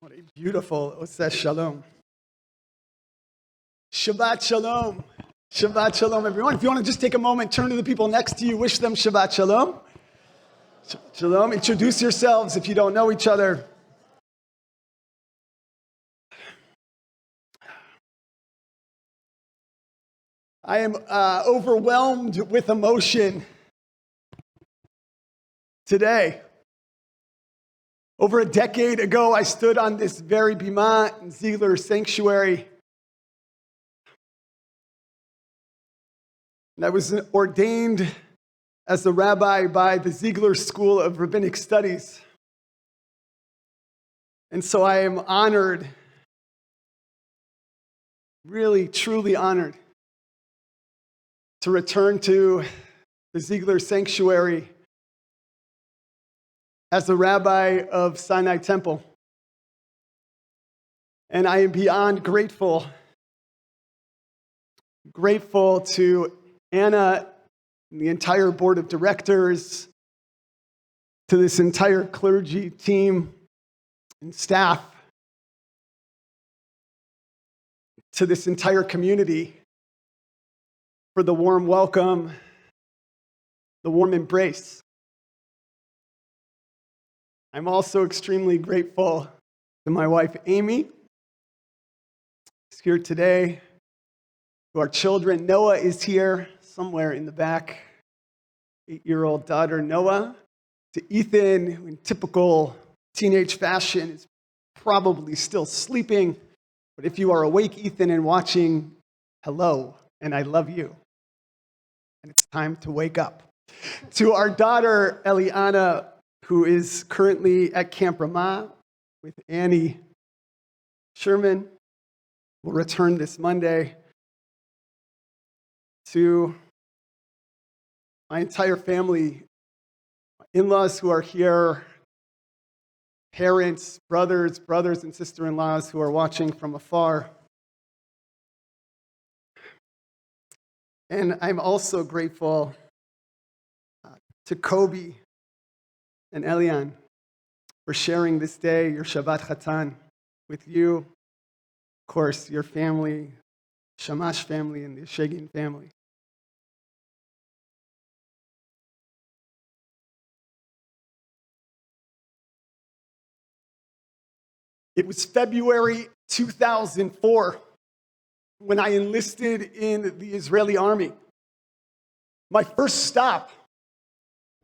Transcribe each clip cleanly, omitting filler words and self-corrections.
What a beautiful Oseh Shalom. Shabbat Shalom. Shabbat Shalom, everyone. If you want to just take a moment, turn to the people next to you, wish them Shabbat Shalom. Shabbat Shalom. Introduce yourselves if you don't know each other. I am overwhelmed with emotion today. Over a decade ago, I stood on this very bima in Ziegler Sanctuary. And I was ordained as a rabbi by the Ziegler School of Rabbinic Studies. And so I am honored, really, truly honored, to return to the Ziegler Sanctuary as the rabbi of Sinai Temple. And I am beyond grateful to Anna and the entire board of directors, to this entire clergy team and staff, to this entire community for the warm welcome, the warm embrace. I'm also extremely grateful to my wife, Amy, who's here today, to our children. Noah is here somewhere in the back, 8-year-old daughter, Noah, to Ethan, who in typical teenage fashion is probably still sleeping. But if you are awake, Ethan, and watching, hello, and I love you. And it's time to wake up. To our daughter, Eliana, who is currently at Camp Ramah with Annie Sherman, will return this Monday. To my entire family, my in-laws who are here, parents, brothers and sister-in-laws who are watching from afar. And I'm also grateful to Kobe and Elian for sharing this day, your Shabbat Chatan, with you, of course, your family, Shamash family, and the Shegin family. It was February 2004 when I enlisted in the Israeli army. My first stop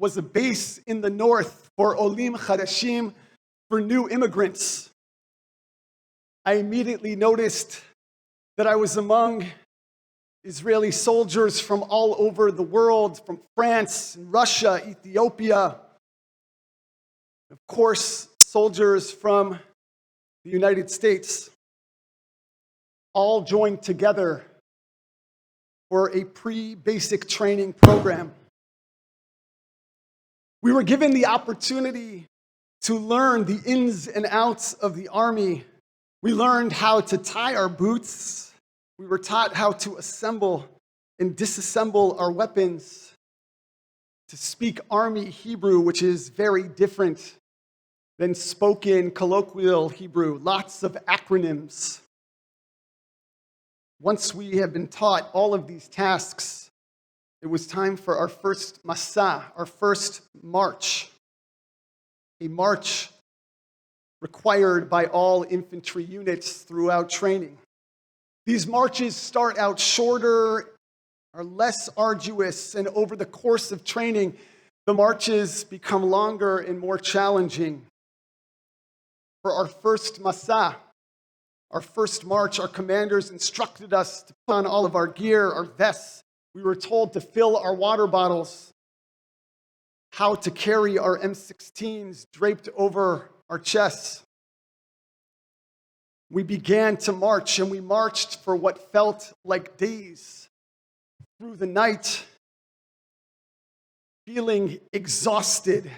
was a base in the north for Olim Chadashim, for new immigrants. I immediately noticed that I was among Israeli soldiers from all over the world, from France, Russia, Ethiopia. Of course, soldiers from the United States, all joined together for a pre-basic training program. We were given the opportunity to learn the ins and outs of the army. We learned how to tie our boots. We were taught how to assemble and disassemble our weapons, to speak army Hebrew, which is very different than spoken colloquial Hebrew, lots of acronyms. Once we had been taught all of these tasks, it was time for our first Masa, our first march, a march required by all infantry units throughout training. These marches start out shorter, are less arduous, and over the course of training, the marches become longer and more challenging. For our first Masa, our first march, our commanders instructed us to put on all of our gear, our vests. We were told to fill our water bottles, how to carry our M16s draped over our chests. We began to march, and we marched for what felt like days through the night, feeling exhausted,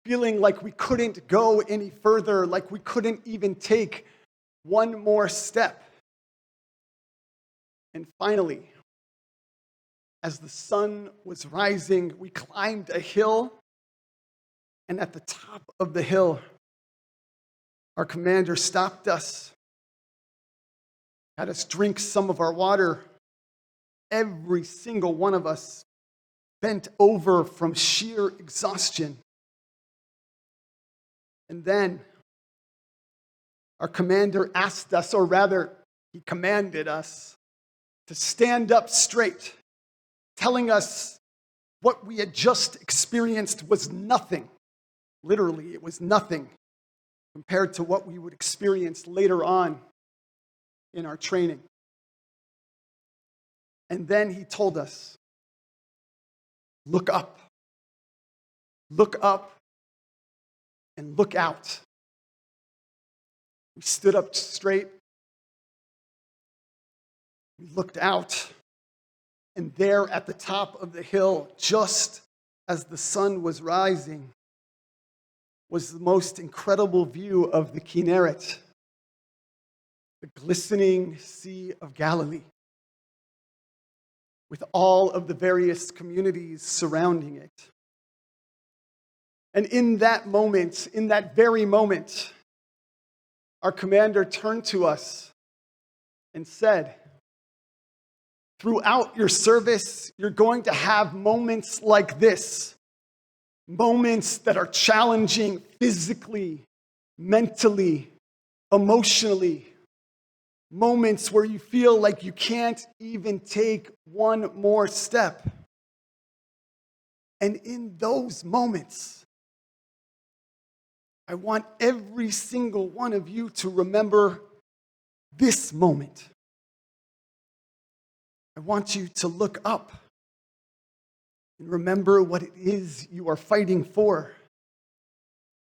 feeling like we couldn't go any further, like we couldn't even take one more step. And finally, as the sun was rising, we climbed a hill, and at the top of the hill, Our commander stopped us, had us drink some of our water. Every single one of us bent over from sheer exhaustion. And then our commander asked us, or rather, he commanded us to stand up straight, telling us what we had just experienced was nothing. Literally, it was nothing compared to what we would experience later on in our training. And then he told us, look up, and look out. We stood up straight, we looked out, and there at the top of the hill, just as the sun was rising, was the most incredible view of the Kinneret, the glistening Sea of Galilee, with all of the various communities surrounding it. And in that moment, in that very moment, our commander turned to us and said, throughout your service, you're going to have moments like this, moments that are challenging physically, mentally, emotionally, moments where you feel like you can't even take one more step. And in those moments, I want every single one of you to remember this moment. I want you to look up and remember what it is you are fighting for,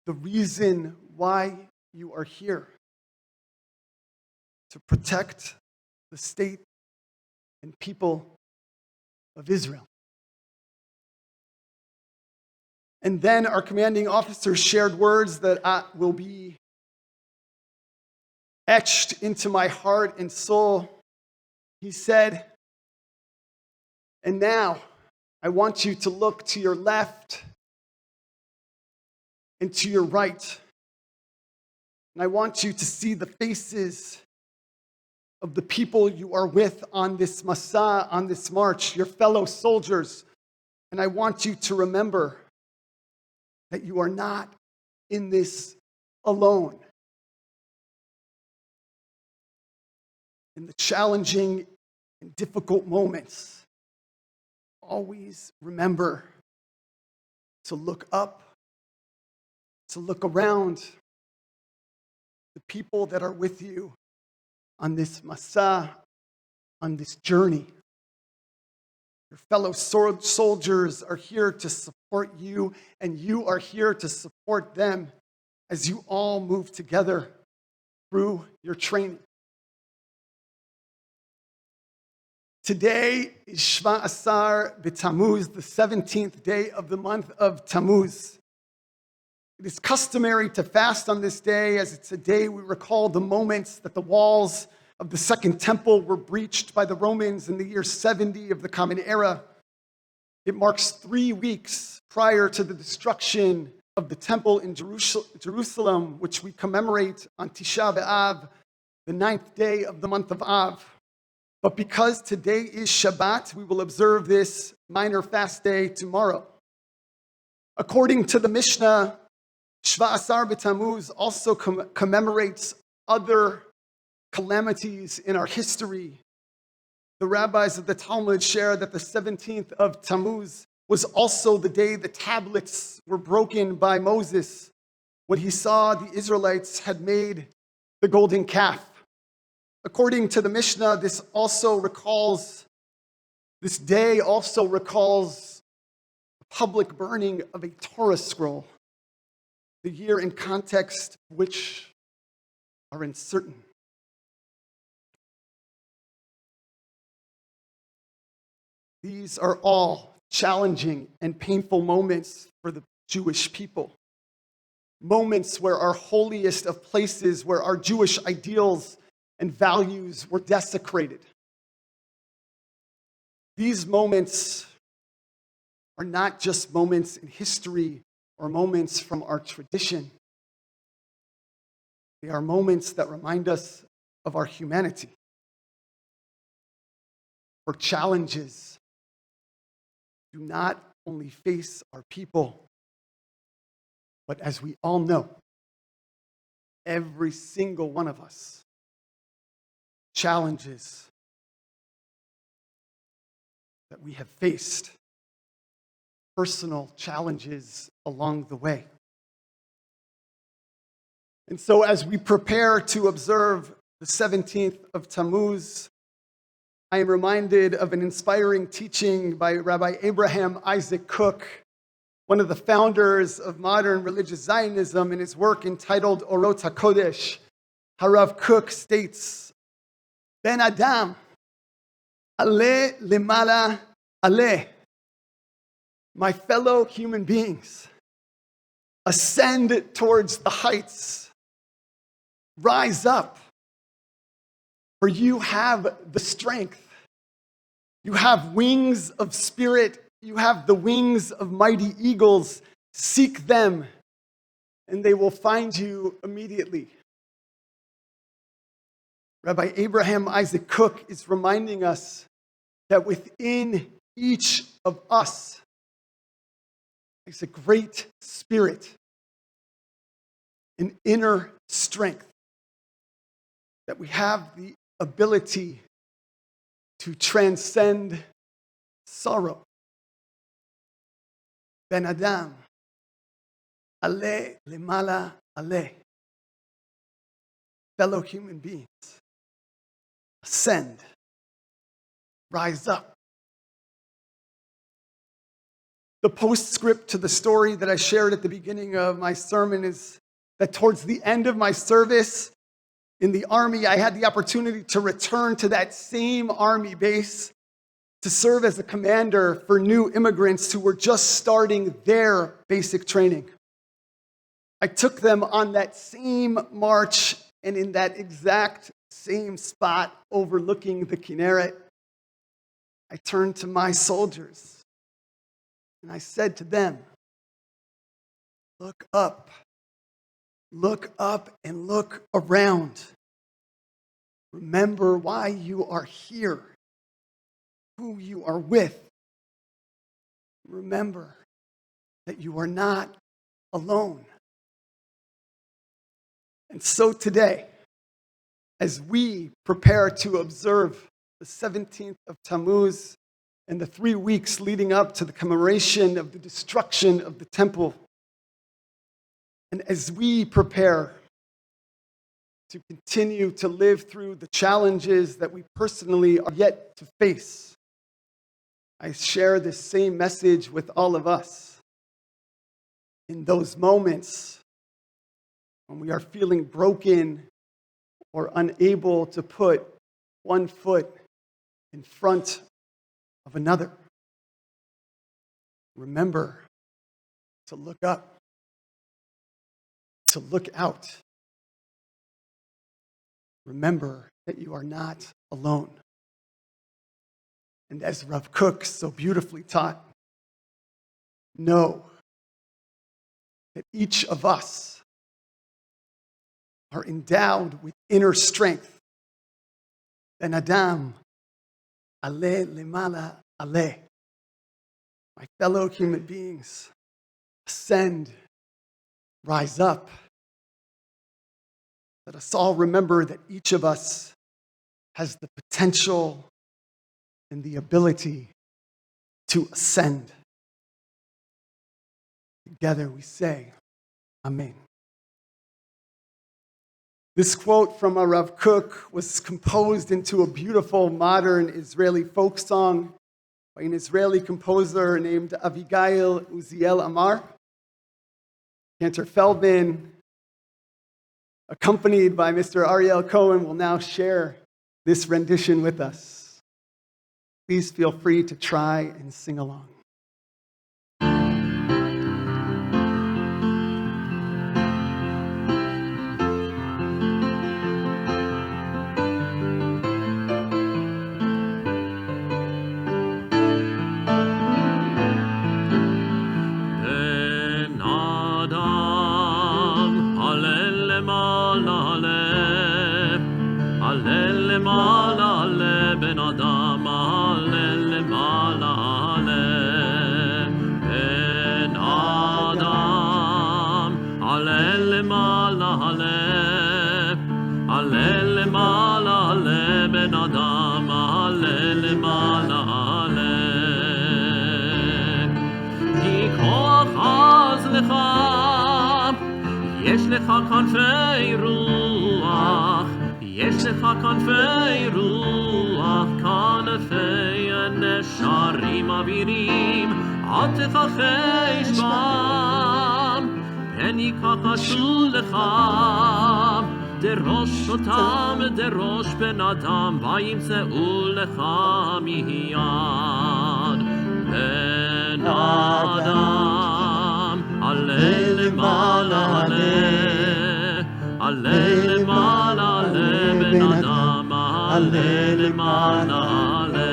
the reason why you are here, to protect the state and people of Israel. And then our commanding officer shared words that will be etched into my heart and soul. He said, and now I want you to look to your left and to your right. And I want you to see the faces of the people you are with on this Masa, on this march, your fellow soldiers. And I want you to remember that you are not in this alone. In the challenging and difficult moments, always remember to look up, to look around. The people that are with you on this Masa, on this journey. Your fellow soldiers are here to support you, and you are here to support them as you all move together through your training. Today is Shvat Asar B'Tammuz, the 17th day of the month of Tammuz. It is customary to fast on this day, as it's a day we recall the moments that the walls of the Second Temple were breached by the Romans in the year 70 of the Common Era. It marks 3 weeks prior to the destruction of the Temple in Jerusalem, which we commemorate on Tisha B'Av, the 9th day of the month of Av. But because today is Shabbat, we will observe this minor fast day tomorrow. According to the Mishnah, Shvat Asar B'Tammuz also commemorates other calamities in our history. The rabbis of the Talmud share that the 17th of Tammuz was also the day the tablets were broken by Moses when he saw the Israelites had made the golden calf. According to the Mishnah, this day also recalls the public burning of a Torah scroll, the year and context which are uncertain. These are all challenging and painful moments for the Jewish people. Moments where our holiest of places, where our Jewish ideals and values were desecrated. These moments are not just moments in history or moments from our tradition. They are moments that remind us of our humanity, for challenges do not only face our people, but as we all know, every single one of us challenges that we have faced, personal challenges along the way. And so as we prepare to observe the 17th of Tammuz, I am reminded of an inspiring teaching by Rabbi Abraham Isaac Kook, one of the founders of modern religious Zionism. In his work entitled Orot HaKodesh, Harav Kook states, Ben Adam, Aleh lemala Aleh, my fellow human beings, ascend towards the heights, rise up, for you have the strength. You have wings of spirit. You have the wings of mighty eagles. Seek them, and they will find you immediately. Rabbi Abraham Isaac Kook is reminding us that within each of us is a great spirit, an inner strength, that we have the ability to transcend sorrow. Ben Adam, Aleh lemala Aleh. Fellow human beings, ascend, rise up. The postscript to the story that I shared at the beginning of my sermon is that towards the end of my service in the Army, I had the opportunity to return to that same Army base to serve as a commander for new immigrants who were just starting their basic training. I took them on that same march, and in that exact same spot overlooking the Kinneret, I turned to my soldiers and I said to them, look up and look around. Remember why you are here, who you are with. Remember that you are not alone. And so today, as we prepare to observe the 17th of Tammuz and the 3 weeks leading up to the commemoration of the destruction of the temple, and as we prepare to continue to live through the challenges that we personally are yet to face, I share this same message with all of us. In those moments when we are feeling broken or unable to put one foot in front of another, remember to look up, to look out. Remember that you are not alone. And as Rav Kook so beautifully taught, know that each of us are endowed with inner strength. Ben Adam, Aleh lemala Aleh. My fellow human beings, ascend, rise up. Let us all remember that each of us has the potential and the ability to ascend. Together we say, Amen. This quote from Rav Kook was composed into a beautiful modern Israeli folk song by an Israeli composer named Avigail Uziel Amar. Cantor Feldman, accompanied by Mr. Aryell Cohen, will now share this rendition with us. Please feel free to try and sing along. Ben Adam, Aleh lemala Aleh למעלה עלה בן אדם, Aleh למעלה עלה בן אדם, Aleh למעלה עלה, Aleh למעלה עלה בן אדם, Aleh למעלה עלה כי כוח עז לך, יש לך כנפי רוח, יש לך כנפי רוח, כנפי נשרים אווירים, אל תכחש בם, פן יכחשו לך, דרוש אותם, דרוש בן אדם, וימצאו לך מיד. בן אדם, עלה למעלה עלה, עלה למעלה עלה בן אדם, עלה למעלה עלה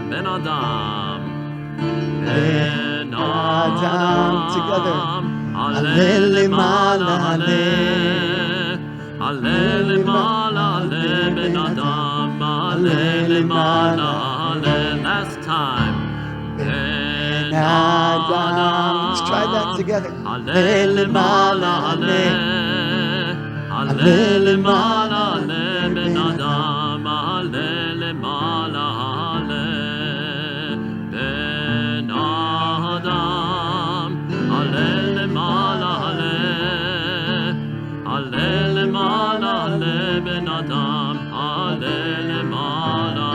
בן אדם, בן אדם, עלה למעלה עלה, עלה למעלה עלה בן אדם, עלה למעלה עלה. Last time. בן אדם, let's try that together. עלה למעלה עלה, עלה למעלה עלה בן אדם, עלה למעלה עלה בן אדם, עלה למעלה עלה, עלה למעלה עלה בן אדם, עלה למעלה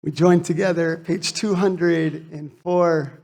We join together, page 204.